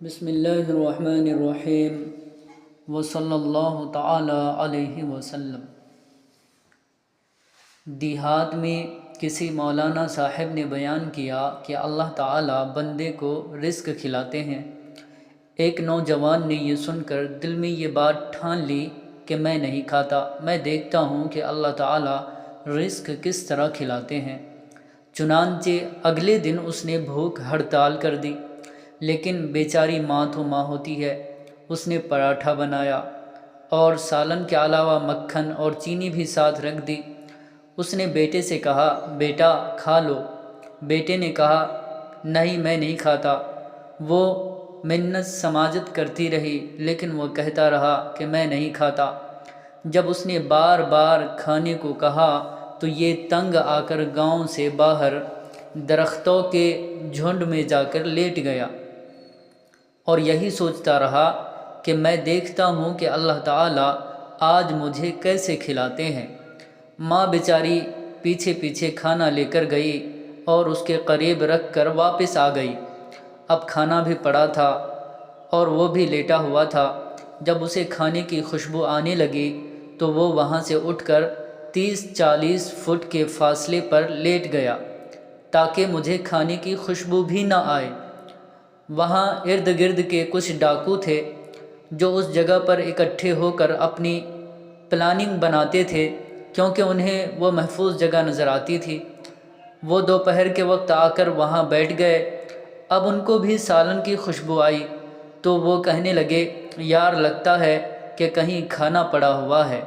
بسم اللہ الرحمن الرحیم وصلی اللہ تعالی علیہ وسلم۔ دیہات میں کسی مولانا صاحب نے بیان کیا کہ اللہ تعالی بندے کو رزق کھلاتے ہیں۔ ایک نوجوان نے یہ سن کر دل میں یہ بات ٹھان لی کہ میں نہیں کھاتا، میں دیکھتا ہوں کہ اللہ تعالی رزق کس طرح کھلاتے ہیں۔ چنانچہ اگلے دن اس نے بھوک ہڑتال کر دی، لیکن بیچاری ماں تو ماں ہوتی ہے۔ اس نے پراٹھا بنایا اور سالن کے علاوہ مکھن اور چینی بھی ساتھ رکھ دی۔ اس نے بیٹے سے کہا، بیٹا کھا لو۔ بیٹے نے کہا، نہیں میں نہیں کھاتا۔ وہ منت سماجت کرتی رہی، لیکن وہ کہتا رہا کہ میں نہیں کھاتا۔ جب اس نے بار بار کھانے کو کہا تو یہ تنگ آ کر گاؤں سے باہر درختوں کے جھنڈ میں جا کر لیٹ گیا اور یہی سوچتا رہا کہ میں دیکھتا ہوں کہ اللہ تعالیٰ آج مجھے کیسے کھلاتے ہیں۔ ماں بیچاری پیچھے پیچھے کھانا لے کر گئی اور اس کے قریب رکھ کر واپس آ گئی۔ اب کھانا بھی پڑا تھا اور وہ بھی لیٹا ہوا تھا۔ جب اسے کھانے کی خوشبو آنے لگی تو وہ وہاں سے اٹھ کر 30-40 فٹ کے فاصلے پر لیٹ گیا تاکہ مجھے کھانے کی خوشبو بھی نہ آئے۔ وہاں ارد گرد کے کچھ ڈاکو تھے جو اس جگہ پر اکٹھے ہو کر اپنی پلاننگ بناتے تھے، کیونکہ انہیں وہ محفوظ جگہ نظر آتی تھی۔ وہ دوپہر کے وقت آ کر وہاں بیٹھ گئے۔ اب ان کو بھی سالن کی خوشبو آئی تو وہ کہنے لگے، یار لگتا ہے کہ کہیں کھانا پڑا ہوا ہے۔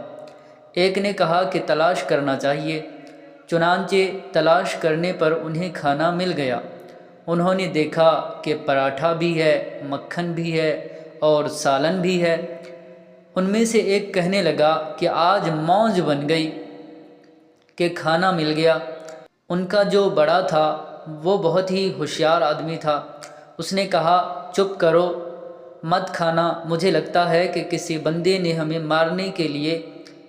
ایک نے کہا کہ تلاش کرنا چاہیے۔ چنانچہ تلاش کرنے پر انہیں کھانا مل گیا۔ انہوں نے دیکھا کہ پراٹھا بھی ہے، مکھن بھی ہے اور سالن بھی ہے۔ ان میں سے ایک کہنے لگا کہ آج موج بن گئی کہ کھانا مل گیا۔ ان کا جو بڑا تھا وہ بہت ہی ہوشیار آدمی تھا۔ اس نے کہا، چپ کرو، مت کھانا، مجھے لگتا ہے کہ کسی بندے نے ہمیں مارنے کے لیے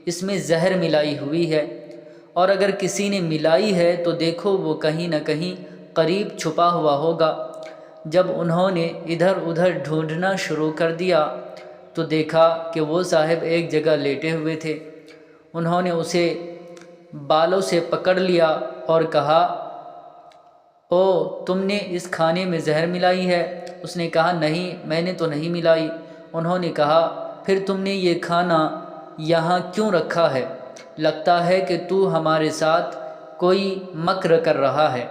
اس میں زہر ملائی ہوئی ہے، اور اگر کسی نے ملائی ہے تو دیکھو وہ کہیں نہ کہیں قریب چھپا ہوا ہوگا۔ جب انہوں نے ادھر ادھر ڈھونڈنا شروع کر دیا تو دیکھا کہ وہ صاحب ایک جگہ لیٹے ہوئے تھے۔ انہوں نے اسے بالوں سے پکڑ لیا اور کہا، او تم نے اس کھانے میں زہر ملائی ہے؟ اس نے کہا، نہیں میں نے تو نہیں ملائی۔ انہوں نے کہا، پھر تم نے یہ کھانا یہاں کیوں رکھا ہے؟ لگتا ہے کہ تو ہمارے ساتھ کوئی مکر کر رہا ہے۔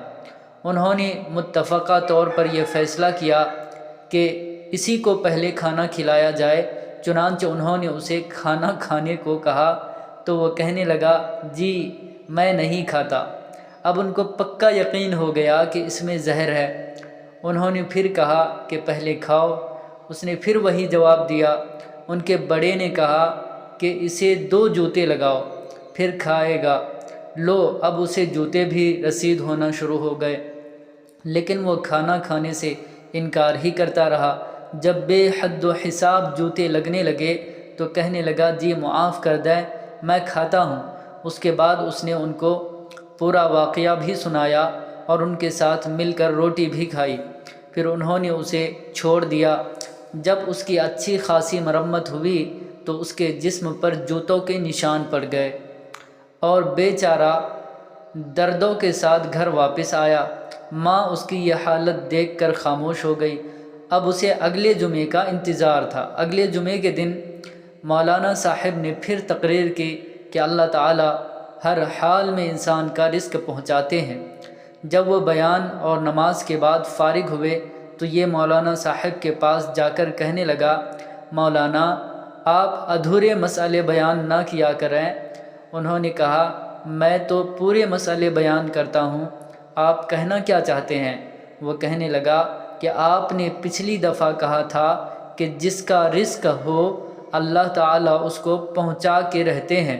انہوں نے متفقہ طور پر یہ فیصلہ کیا کہ اسی کو پہلے کھانا کھلایا جائے۔ چنانچہ انہوں نے اسے کھانا کھانے کو کہا تو وہ کہنے لگا، جی میں نہیں کھاتا۔ اب ان کو پکا یقین ہو گیا کہ اس میں زہر ہے۔ انہوں نے پھر کہا کہ پہلے کھاؤ۔ اس نے پھر وہی جواب دیا۔ ان کے بڑے نے کہا کہ اسے 2 جوتے لگاؤ، پھر کھائے گا۔ لو اب اسے جوتے بھی رسید ہونا شروع ہو گئے، لیکن وہ کھانا کھانے سے انکار ہی کرتا رہا۔ جب بے حد و حساب جوتے لگنے لگے تو کہنے لگا، جی معاف کر دیں، میں کھاتا ہوں۔ اس کے بعد اس نے ان کو پورا واقعہ بھی سنایا اور ان کے ساتھ مل کر روٹی بھی کھائی۔ پھر انہوں نے اسے چھوڑ دیا۔ جب اس کی اچھی خاصی مرمت ہوئی تو اس کے جسم پر جوتوں کے نشان پڑ گئے اور بیچارہ دردوں کے ساتھ گھر واپس آیا۔ ماں اس کی یہ حالت دیکھ کر خاموش ہو گئی۔ اب اسے اگلے جمعے کا انتظار تھا۔ اگلے جمعے کے دن مولانا صاحب نے پھر تقریر کی کہ اللہ تعالی ہر حال میں انسان کا رزق پہنچاتے ہیں۔ جب وہ بیان اور نماز کے بعد فارغ ہوئے تو یہ مولانا صاحب کے پاس جا کر کہنے لگا، مولانا آپ ادھورے مسئلے بیان نہ کیا کریں۔ انہوں نے کہا، میں تو پورے مسئلے بیان کرتا ہوں، آپ کہنا کیا چاہتے ہیں؟ وہ کہنے لگا کہ آپ نے پچھلی دفعہ کہا تھا کہ جس کا رزق ہو اللہ تعالیٰ اس کو پہنچا کے رہتے ہیں۔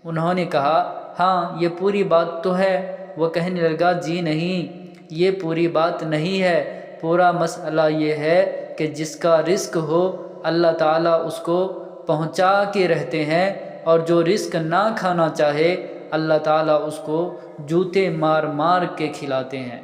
انہوں نے کہا، ہاں یہ پوری بات تو ہے۔ وہ کہنے لگا، جی نہیں یہ پوری بات نہیں ہے، پورا مسئلہ یہ ہے کہ جس کا رزق ہو اللہ تعالیٰ اس کو پہنچا کے رہتے ہیں، اور جو رزق نہ کھانا چاہے اللہ تعالیٰ اس کو جوتے مار مار کے کھلاتے ہیں۔